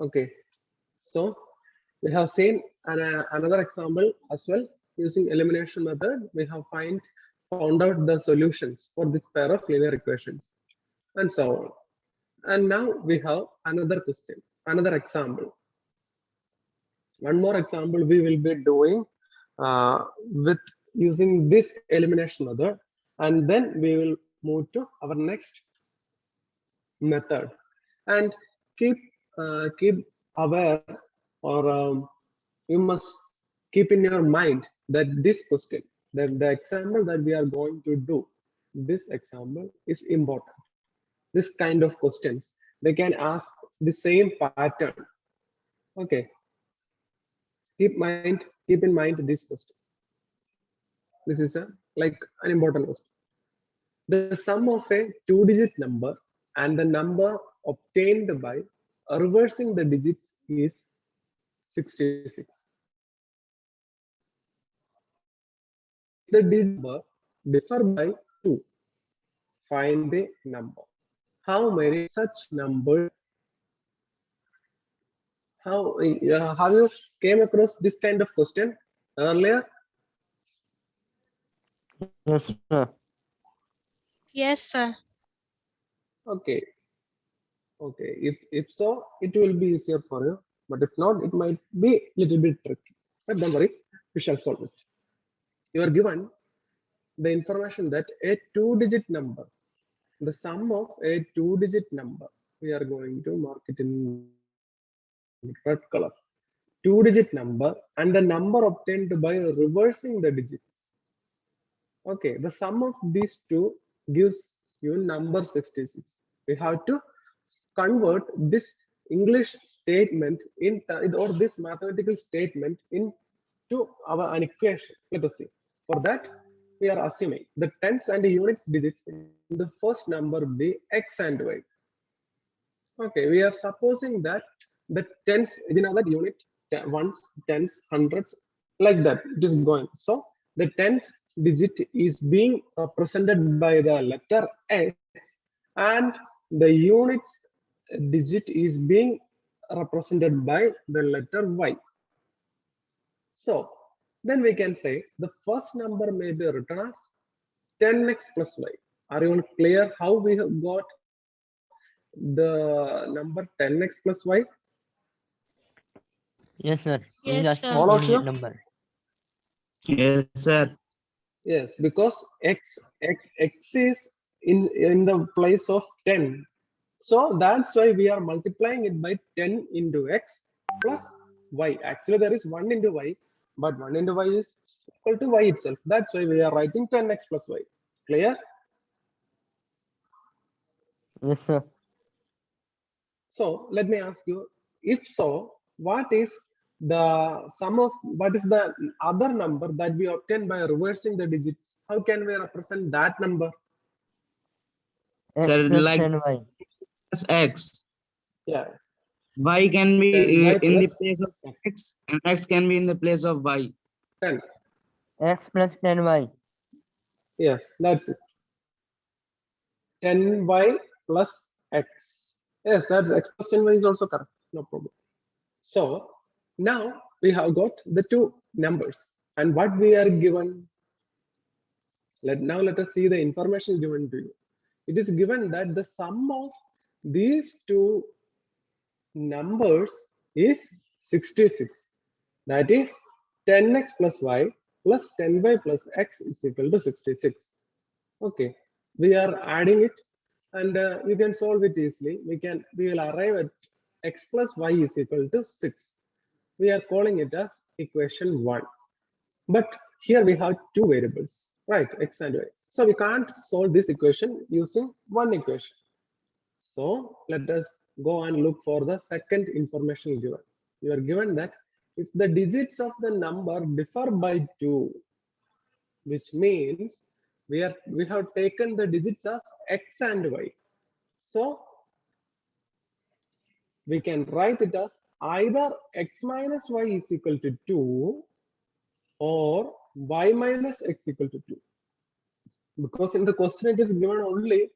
Okay, so we have seen another example as well. Using elimination method, we have found out the solutions for this pair of linear equations and so on. And now we have another question, another example. One more example we will be doing with using this elimination method, and then we will move to our next method. And keep aware, or you must keep in your mind that this question, that the example that we are going to do, this example is important. This kind of questions, they can ask the same pattern. Okay, keep in mind this question. This is like an important question. The sum of a two-digit number and the number obtained by reversing the digits is 66. The digit number differ by 2. Find the number. How many such numbers? Have you came across this kind of question earlier? Yes, sir. Yes, sir. Okay. Okay. If so, it will be easier for you. But if not, it might be a little bit tricky. But don't worry, we shall solve it. You are given the information that a two-digit number, the sum of a two-digit number, we are going to mark it in red color. Two-digit number and the number obtained by reversing the digits. Okay, the sum of these two gives you number 66. We have to convert this English statement or this mathematical statement into an equation. Let us see. For that, we are assuming the tens and units digits in the first number be x and y. Okay, we are supposing that the tens in our unit, ones, tens, hundreds, like that it is going. So the tens digit is being represented by the letter x, and the units digit is being represented by the letter y. So then we can say the first number may be written as 10x plus y. Are you all clear how we have got the number 10x plus y? Yes, sir. Yes, Just sir. All of two-digit you? number. Yes, sir. Yes, because x is in the place of 10. So that's why we are multiplying it by 10 into x plus y. Actually, there is 1 into y, but 1 into y is equal to y itself. That's why we are writing 10x plus y. Clear? Yes, sir. So let me ask you, if so, what is the other number that we obtain by reversing the digits? How can we represent that number? X Sir, plus like 10y. plus x. Yeah, Y can be 10y in the plus place of x. x, and x can be in the place of y. 10. X plus 10y. Yes, that's it. 10y plus x. Yes, that's x plus 10y is also correct. No problem. So now we have got the two numbers, and what we are given. Let us see the information given to you. It is given that the sum of these two numbers is 66. That is 10x plus y plus 10y plus x is equal to 66. Okay, we are adding it, and you can solve it easily. We will arrive at x plus y is equal to 6. We are calling it as equation 1. But here we have two variables, right? X and y. So we can't solve this equation using one equation. So let us go and look for the second information given. You are given that if the digits of the number differ by 2, which means we have taken the digits as x and y. So we can write it as either x minus y is equal to 2 or y minus x equal to 2. Because in the question it is given only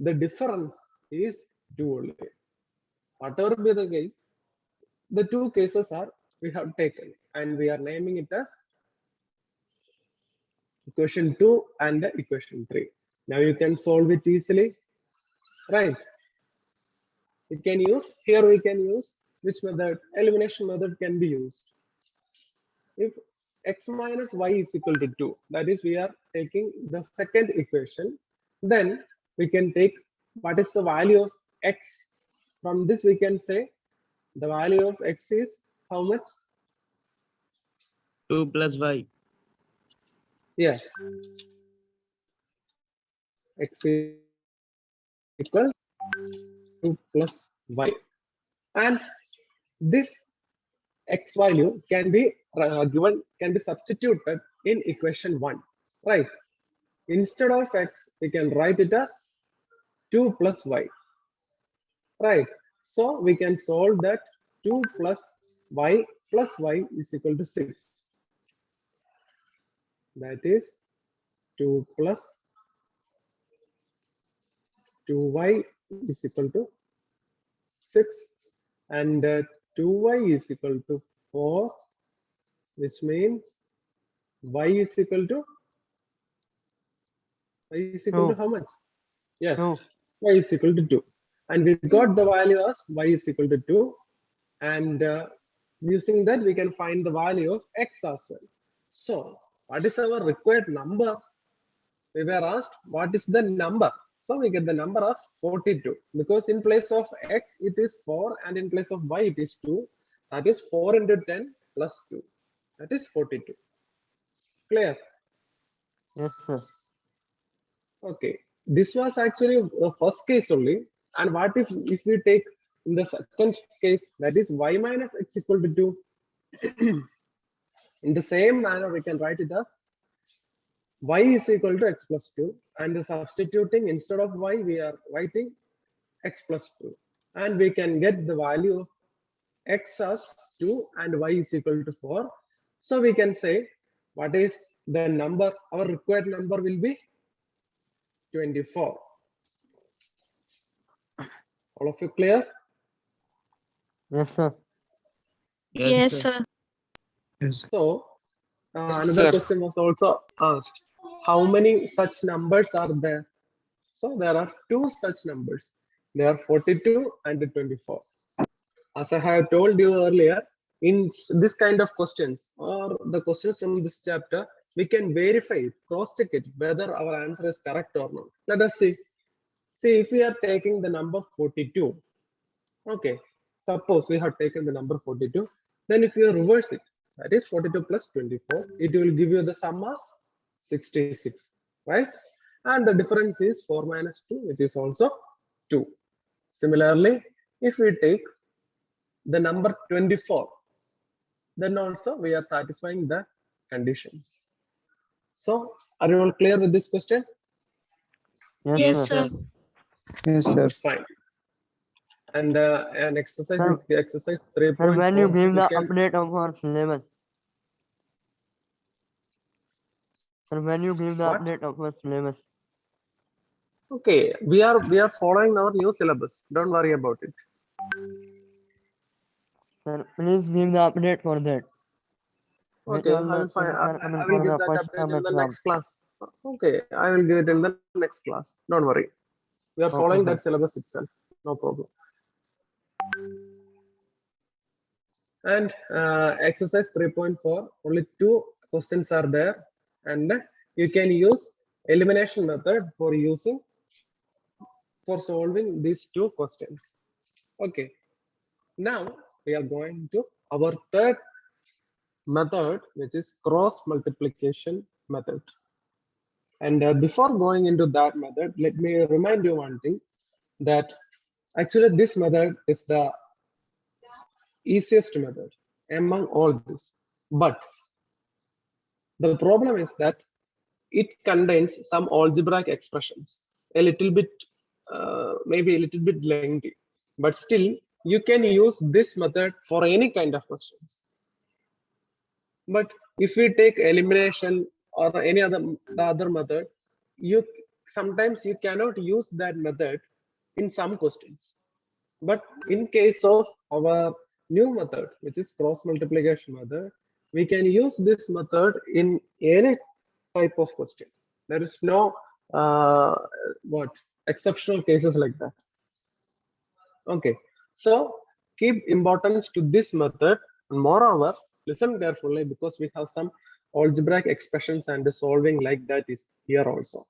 the difference is 2 only. Whatever be the case, the two cases are we have taken, and we are naming it as equation 2 and equation 3. Now you can solve it easily, right? You can use, here we can use which method? Elimination method can be used. If x minus y is equal to 2, that is we are taking the second equation, then we can take what is the value of x. From this we can say the value of x is how much? 2 plus y. Yes, x is equal 2 plus y, and this x value can be given, can be substituted in equation 1, right? Instead of x, we can write it as 2 plus y, right? So we can solve that 2 plus y is equal to 6. That is 2 plus 2y is equal to 6, and 2y is equal to 4, which means y is equal to Two. how much? Yes, Two. y is equal to 2, and we got the value as y is equal to 2, and using that we can find the value of x as well. So what is our required number? We were asked what is the number, so we get the number as 42, because in place of x it is 4 and in place of y it is 2. That is 4 into 10 plus 2, that is 42. Clear? Yes, sir. Okay, this was actually the first case only. And what if we take in the second case, that is y minus x equal to 2? In the same manner, we can write it as y is equal to x plus 2, and substituting instead of y, we are writing x plus 2, and we can get the value of x as 2 and y is equal to 4. So we can say what is the number, our required number will be 24. All of you clear? Yes, sir. Yes, sir. sir. So another Sir. question was also asked, how many such numbers are there? So there are two such numbers. They are 42 and 24. As I have told you earlier, in this kind of questions or the questions from this chapter, we can verify it, cross-check it, whether our answer is correct or not. Let us see. See, if we are taking the number 42, okay, suppose we have taken the number 42, then if you reverse it, that is 42 plus 24, it will give you the sum as 66, right? And the difference is 4 minus 2, which is also 2. Similarly, if we take the number 24, then also we are satisfying the conditions. So, are you all clear with this question? Yes, Yes, sir. sir. Yes, sir. Fine. And an exercise Sir. is exercise Sir, 3.4. when you give You the can- update of our syllabus. Sir, when you give the What? update of our syllabus. Okay, we are following our new syllabus. Don't worry about it. Sir, please give the update for that. Which Okay, all I the will find. things are coming I will for give the that first update term in the exam. next class. Okay, I will give it in the next class. Don't worry. We are Okay, following sir. that syllabus itself. No problem. And exercise 3.4, only 2 questions are there, and you can use elimination method for solving these 2 questions. Okay, now we are going to our third method, which is cross multiplication method. And before going into that method, let me remind you one thing, that actually this method is the easiest method among all this. But the problem is that it contains some algebraic expressions, a little bit, maybe a little bit lengthy. But still, you can use this method for any kind of questions. But if we take elimination or any other method, you sometimes you cannot use that method in some questions. But in case of our new method, which is cross multiplication method. We can use this method in any type of question. There is no what exceptional cases like that. Okay, so keep importance to this method. And moreover, listen carefully because we have some algebraic expressions and the solving like that is here also.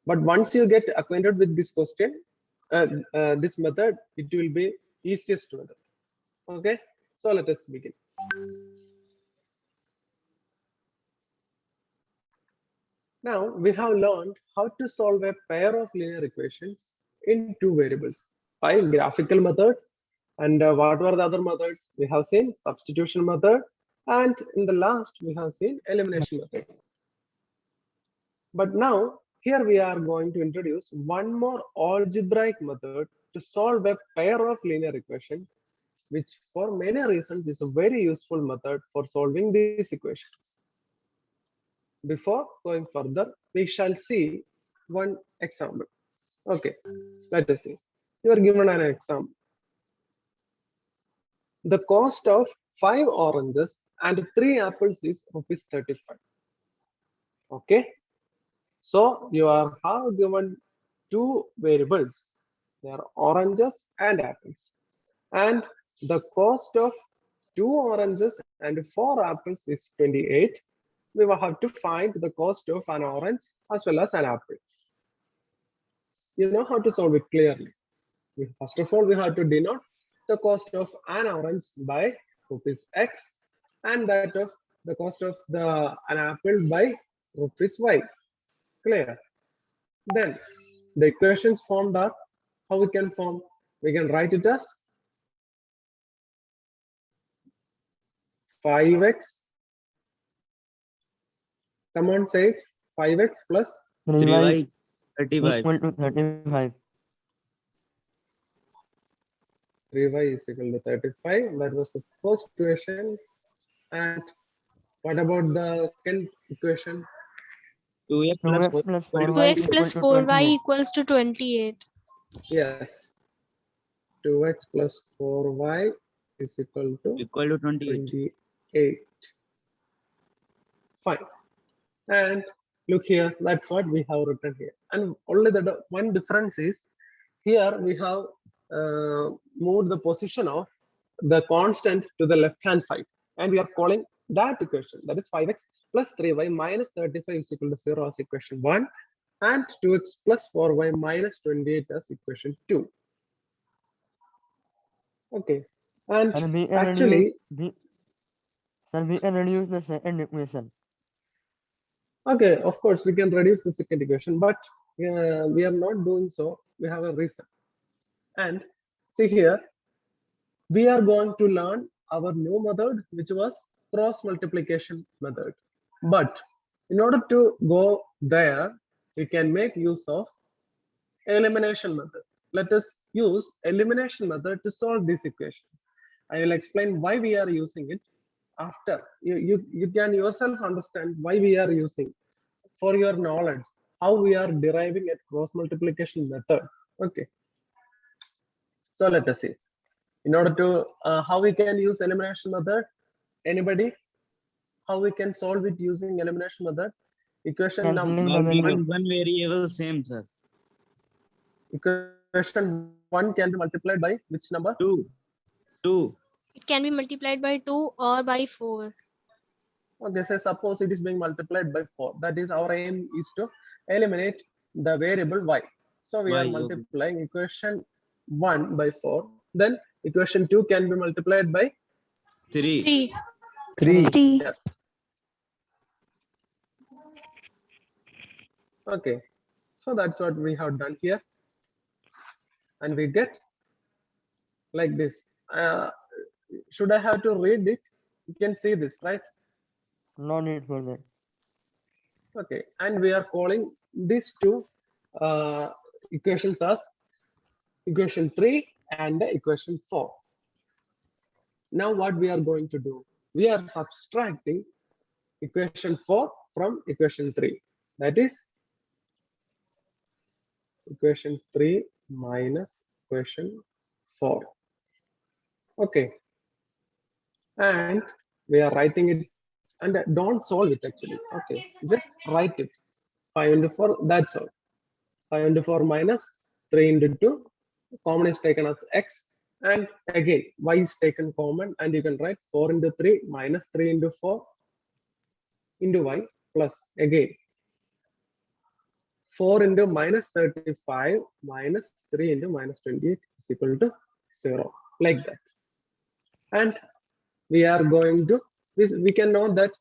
But once you get acquainted with this question, this method, it will be easiest method. Okay, so let us begin. Now we have learned how to solve a pair of linear equations in two variables by graphical method. And what were the other methods? We have seen substitution method, and in the last we have seen elimination method. But now here we are going to introduce one more algebraic method to solve a pair of linear equations, which for many reasons is a very useful method for solving these equations. Before going further, we shall see one example. Okay, let us see. You are given an example. The cost of 5 oranges and 3 apples is rupees 35. Okay, so you are have given two variables. They are oranges and apples, and the cost of 2 oranges and 4 apples is 28. We will have to find the cost of an orange as well as an apple. You know how to solve it clearly. First of all, we have to denote the cost of an orange by rupees X and that of the cost of an apple by rupees Y. Clear? Then the equations formed are how we can form. We can write it as 5x. Come on, say it. 5x plus 3y 3y 35. equal to 35. 3y is equal to 35. That was the first equation. And what about the second equation? 2x plus 2x plus 4y 4y 2x equal plus to 4y 28. equals to 28. Yes. 2x plus 4y is equal to equal to 28. 28. Fine. And look here, that's what we have written here. And only the one difference is here we have moved the position of the constant to the left hand side. And we are calling that equation, that is 5x plus 3y minus 35 is equal to 0 as equation 1. And 2x plus 4y minus 28 as equation 2. Okay. And And we can actually, reduce the second equation. okay, of course, we can reduce the second equation, but we are not doing so. We have a reason. And see here, we are going to learn our new method, which was cross multiplication method. But in order to go there, we can make use of elimination method. Let us use elimination method to solve these equations. I will explain why we are using it after. You can yourself understand why we are using for your knowledge, how we are deriving a cross multiplication method. Okay. So let us see. In order to, how we can use elimination method? Anybody? How we can solve it using elimination method? Equation number Cancelling the value. One variable same, sir. equation 1 can be multiplied by which number? 2. It can be multiplied by 2 or by 4. Okay, say suppose it is being multiplied by 4. That is our aim is to eliminate the variable y. So we Y, are okay. multiplying equation 1 by 4. Then equation 2 can be multiplied by 3. 3. 3. yes. Okay, so that's what we have done here. And we get like this. Should I have to read it? You can see this, right? No need for that. Okay, and we are calling these two equations as equation 3 and equation 4. Now what we are going to do? We are subtracting equation 4 from equation 3. That is equation 3 minus equation 4. Okay, and we are writing it, and don't solve it actually. Okay, just write it. 5 into 4, that's all. 5 into 4 minus 3 into 2, common is taken as x, and again y is taken common, and you can write 4 into 3 minus 3 into 4 into y plus again 4 into minus 35 minus 3 into minus 28 is equal to 0, like that. And we are going to, we can know that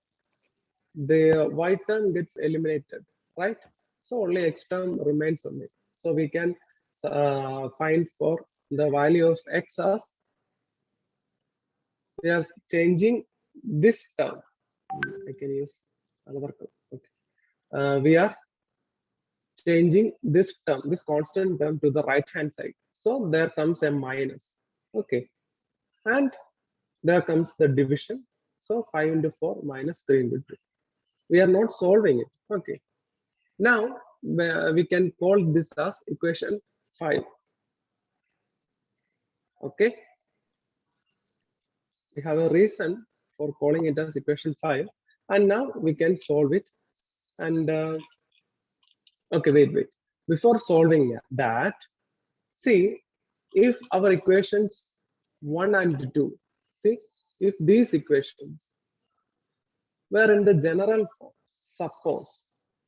the y term gets eliminated, right? So only x term remains only. So we can find for the value of x as, we are changing this term. I can use another term. Okay. We are changing this term, this constant term, to the right hand side. So there comes a minus. Okay. And there comes the division. So 5 into 4 minus 3 into 2. We are not solving it. Okay. Now we can call this as equation 5. Okay. We have a reason for calling it as equation 5. And now we can solve it. And okay, wait. Before solving that, see, if our equations 1 and 2, see, if these equations were in the general form, suppose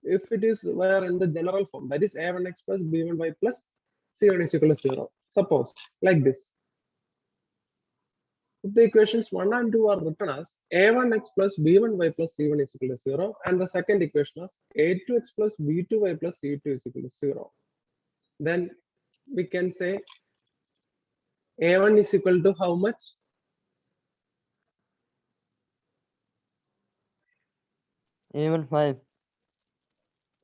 if it is were in the general form, that is a1x plus b1y plus c1 is equal to 0, suppose like this. If the equations 1 and 2 are written as a1x plus b1y plus c1 is equal to 0, and the second equation as a2x plus b2y plus c2 is equal to 0, then we can say a1 is equal to how much? Even 5.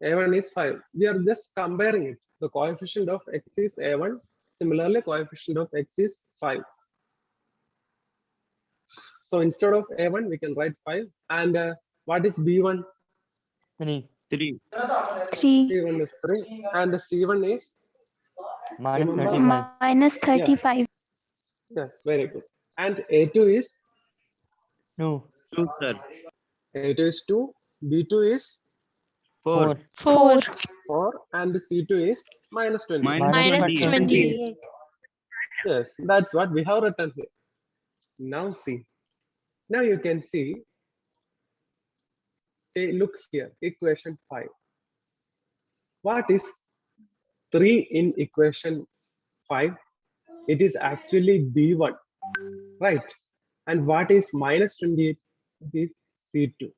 A1 is 5. We are just comparing it. The coefficient of x is a1. Similarly, coefficient of x is 5. So instead of a1, we can write 5. And what is b1? 3. 3. 3. b1 is 3. And the c1 is? Minus Remember? 35. Minus 35. Yes, very good. And a2 is? 2. 2, sir. A2 is 2. B2 is? 4. 4. 4. And C2 is minus 20. Minus 28. 28. Yes, that's what we have written here. Now see. Now you can see. Hey, look here, equation 5. What is 3 in equation 5? It is actually B1, right? And what is minus 28? It is C2.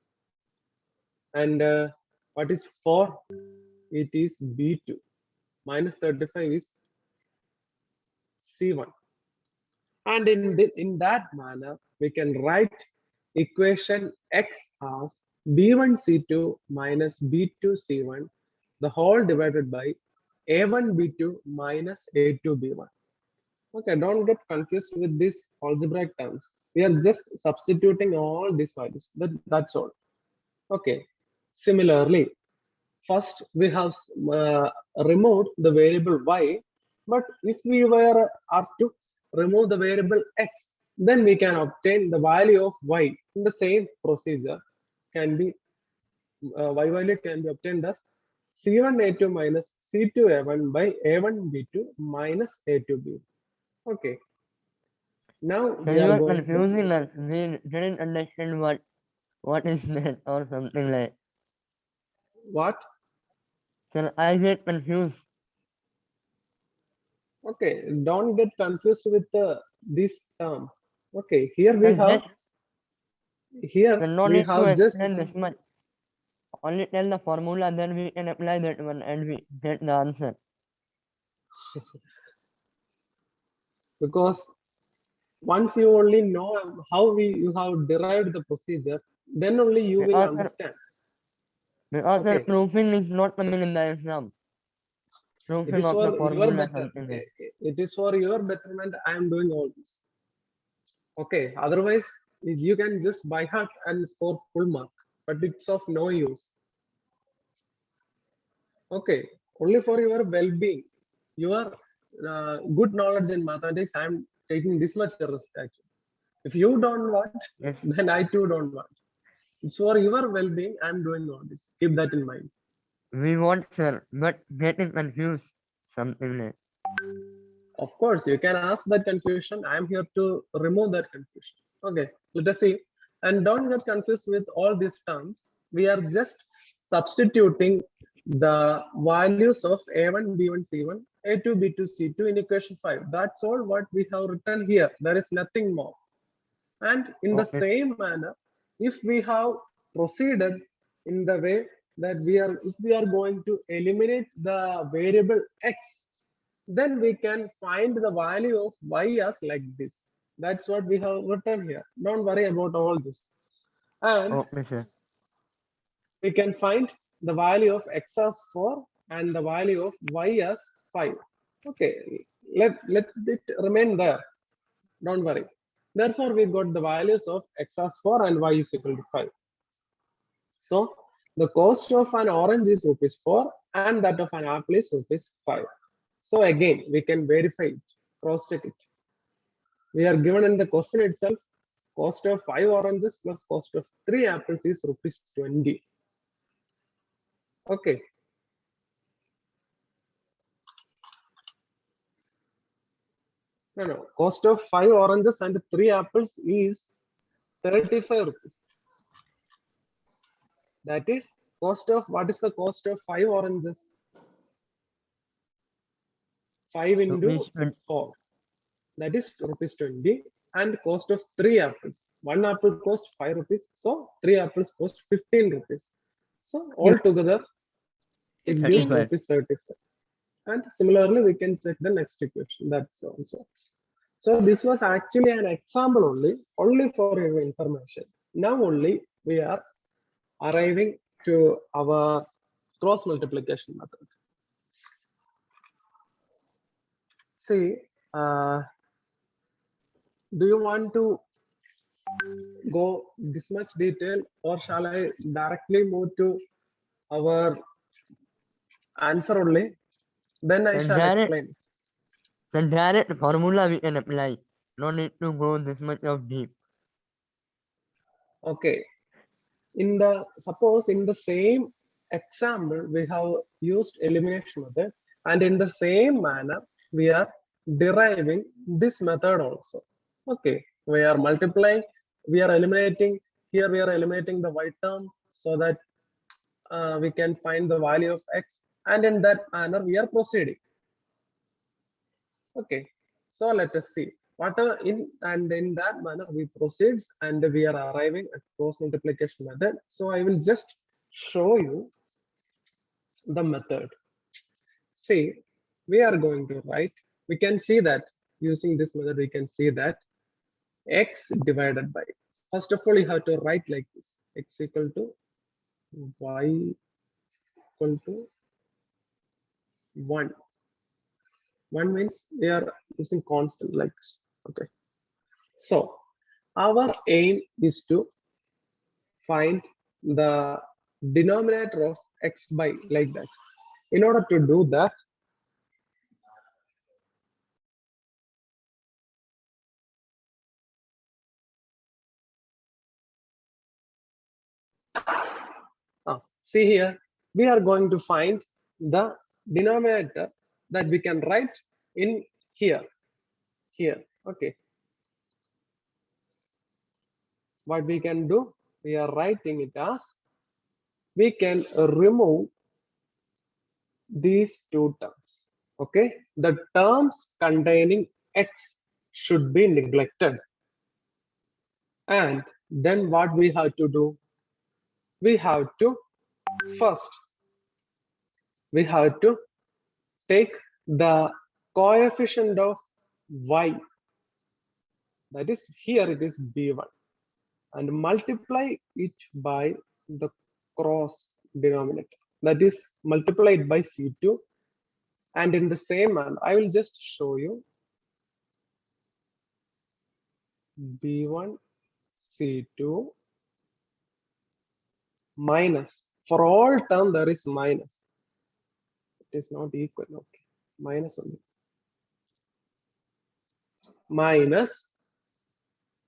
And what is 4? It is B2. Minus 35 is C1. And in that manner, we can write equation X as B1 C2 minus B2 C1, the whole divided by A1 B2 minus A2 B1. Okay, don't get confused with these algebraic terms. We are just substituting all these values. That's all. Okay. Similarly, first we have removed the variable y, but if we were are to remove the variable x, then we can obtain the value of y in the same procedure. Can be y value can be obtained as c1a2 minus c2a1 by a1b2 minus a2b. Okay. Now So we you are are going to, confusing us. We didn't understand what is that or something like. what? So I get confused. Okay, don't get confused with this term. Okay, here we Then have, here no we need to have just, explain this much. Only tell the formula, then we can apply that one and we get the answer. because once you only know how you have derived the procedure, then only you will Because understand. because the Okay, proofing is not coming in the exam. it Proofing is of for the your formula better. something like. It is for your betterment. I am doing all this. Okay, otherwise you can just by heart and score full mark, but it's of no use. Okay, only for your well-being, your good knowledge in mathematics, I am taking this much risk actually. If you don't want, Yes. then I too don't want. It's for your well-being. I'm doing all this. Keep that in mind. We want, sir, but getting confused. Something like. Of course, you can ask that confusion. I'm here to remove that confusion. Okay, let us see. And don't get confused with all these terms. We are just substituting the values of A1, B1, C1, A2, B2, C2 in equation 5. That's all what we have written here. There is nothing more. And in the Okay. same manner, if we have proceeded in the way that if we are going to eliminate the variable x, then we can find the value of y as like this. That's what we have written here. Don't worry about all this. And Okay, sir. we can find the value of x as 4 and the value of y as 5. Okay, let it remain there. Don't worry. Therefore, we got the values of x as 4 and y is equal to 5. So the cost of an orange is rupees 4 and that of an apple is rupees 5. So again, we can verify it, cross check it. We are given in the question itself, cost of 5 oranges plus cost of 3 apples is rupees 20. Okay. No, cost of 5 oranges and 3 apples is 35 rupees. That is cost of, what is the cost of 5 oranges? 5 into Rupees 20. 4. That is rupees 20. And cost of 3 apples. 1 apple cost 5 rupees. So 3 apples cost 15 rupees. So altogether, it gives 35. rupees 35. And similarly, we can check the next equation. That's also. So this was actually an example only for your information. Now only we are arriving to our cross multiplication method. See, do you want to go this much detail, or shall I directly move to our answer only? Then I The shall direct- explain. The direct formula we can apply. No need to go this much of deep. Okay. Suppose in the same example, we have used elimination method, and in the same manner, we are deriving this method also. Okay, we are multiplying, we are eliminating, here we are eliminating the y term so that we can find the value of x, and in that manner we are proceeding. Okay, so let us see. Whatever in that manner we proceed and we are arriving at cross multiplication method. So I will just show you the method. See, we are going to write, we can see that using this method, we can see that x divided by, first of all, you have to write like this, x equal to y equal to 1. 1 means we are using constant like this. Okay. So our aim is to find the denominator of x by like that. In order to do that, see here, we are going to find the denominator that we can write in here. Okay. What we can do, we are writing it as, we can remove these two terms. Okay, the terms containing x should be neglected. And then what we have to do, we have to first, we have to take the coefficient of y, that is here it is b1, and multiply it by the cross denominator, that is multiplied by c2. And in the same manner, I will just show you b1 c2 minus, for all term there is minus, it is not equal, okay, minus only, minus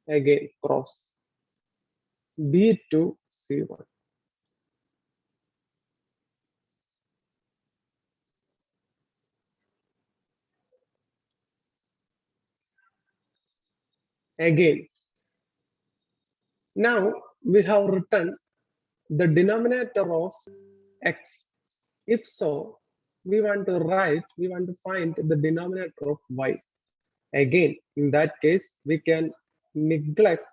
again cross B2 C1. Again, now we have written the denominator of x. If so, we want to find the denominator of y. Again, in that case, we can neglect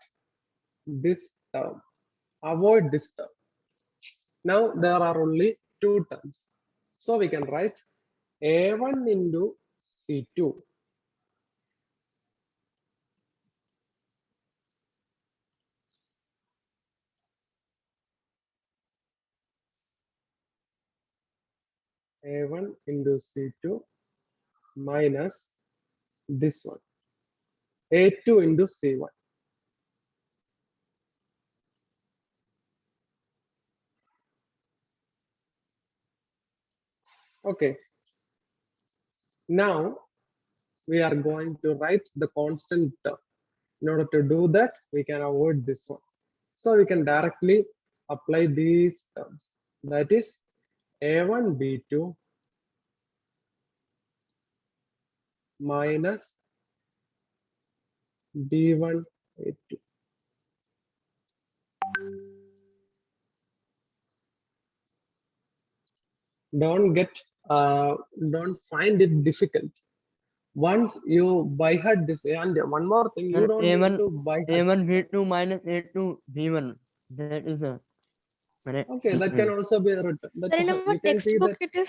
this term, avoid this term. Now there are only two terms. So we can write A1 into C2 A1 into C2 minus this one A2 into C1. Okay. Now we are going to write the constant term. In order to do that, we can avoid this one. So we can directly apply these terms. That is A1 B2 minus B1 A2. Don't find it difficult. Once you by heart this, and one more thing, you Sir, don't A1 need to by heart. A1 V2 minus A2 V1. That is the correct Okay, that can sequence. also be written. That Sir, in you our can see that. textbook it is.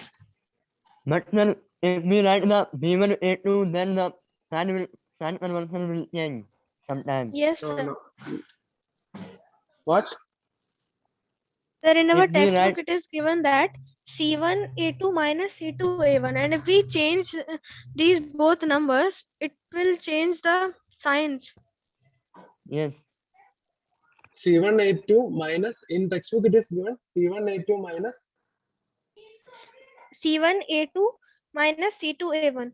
But then if we write the V1 A2, then the sign conversion will change sometime. Yes, No, sir. no. What? Sir, in our If we textbook write it is given that C1 A2 minus C2 A1, and if we change these both numbers, it will change the signs. yes, C1 A2 minus, in textbook it is given C1 A2 minus. C1 A2 minus C2 A1.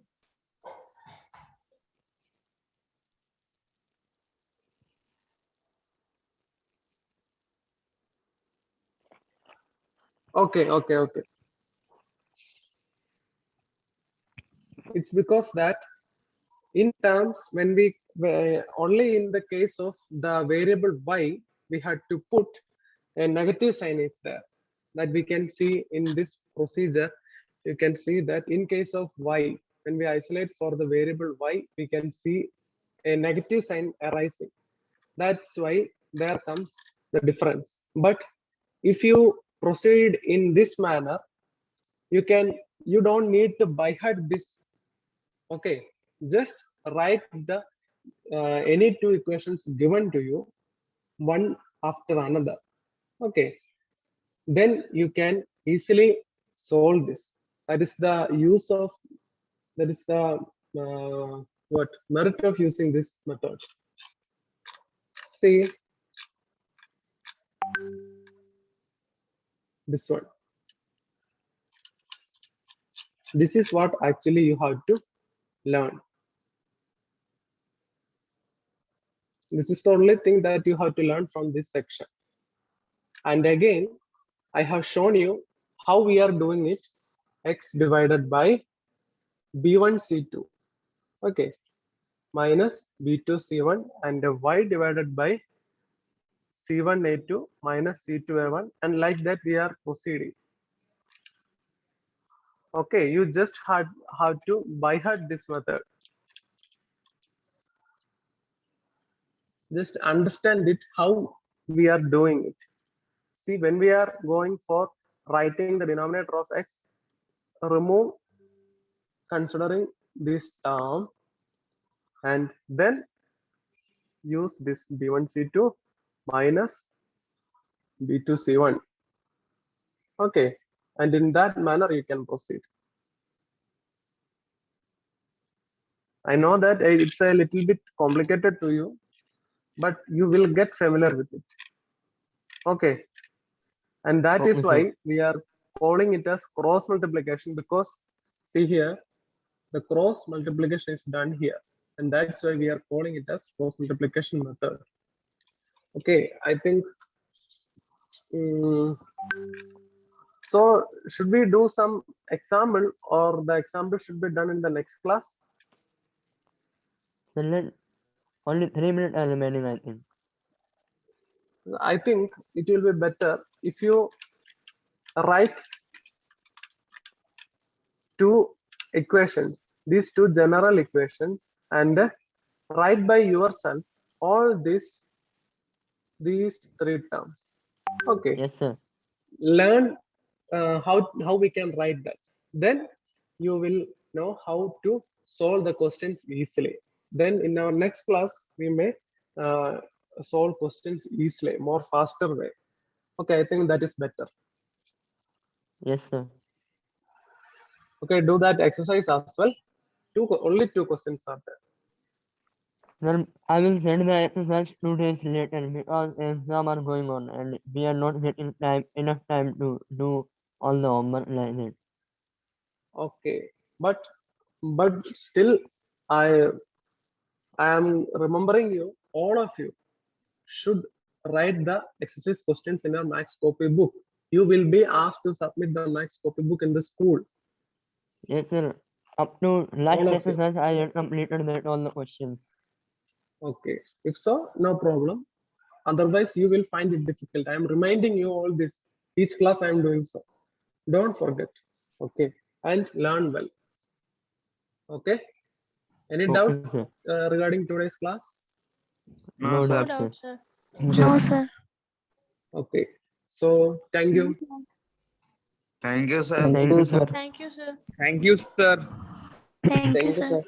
Okay. It's because that in terms when we only in the case of the variable y, we had to put a negative sign is there, that we can see in this procedure. You can see that in case of y, when we isolate for the variable y, we can see a negative sign arising. That's why there comes the difference. But if you proceed in this manner, you don't need to by heart this. Okay, just write the any two equations given to you, one after another. Okay, then you can easily solve this. That is the use of, that is the what merit of using this method. See this one. This is what actually you have to learn. This is the only thing that you have to learn from this section. And again, I have shown you how we are doing it. X divided by B1 C2. Okay, minus B2 C1, and y divided by C1 A2 minus C2 A1, and like that we are proceeding. Okay, you just have to by heart this method. Just understand it how we are doing it. See, when we are going for writing the denominator of x, remove considering this term, and then use this B1 C2 minus B2 C1. Okay, and in that manner you can proceed. I know that it's a little bit complicated to you, but you will get familiar with it. Okay, and that is Okay, why we are calling it as cross multiplication, because see here, the cross multiplication is done here. and that's why we are calling it as cross multiplication method. Okay, I think. So should we do some example, or the example should be done in the next class? Then let only 3 minutes are remaining, I think. I think it will be better if you write two equations, these two general equations, and write by yourself all these three terms. Okay, Yes, sir. learn how we can write that. Then you will know how to solve the questions easily. Then in our next class we may solve questions easily, more faster way. Okay, I think that is better. Yes, sir. Okay, do that exercise as well. Only two questions are there. Well, I will send the exercise 2 days later because exams are going on and we are not getting enough time to do all the homework like that. Okay, but still I am remembering you, all of you should write the exercise questions in your max copy book. You will be asked to submit the max copy book in the school. Yes, sir. Up to last All of you. exercise, I had completed that all the questions. Okay, if so, no problem. Otherwise, you will find it difficult. I am reminding you all this. Each class I am doing so. Don't forget. Okay, and learn well. Okay. Any doubt Okay, sir. regarding today's class? No, sir. No doubt, sir. No, sir. Okay. So thank you. Thank you, sir. Thank you, sir. Thank you, sir. Thank you, sir. Thank you, Thank you, sir. sir.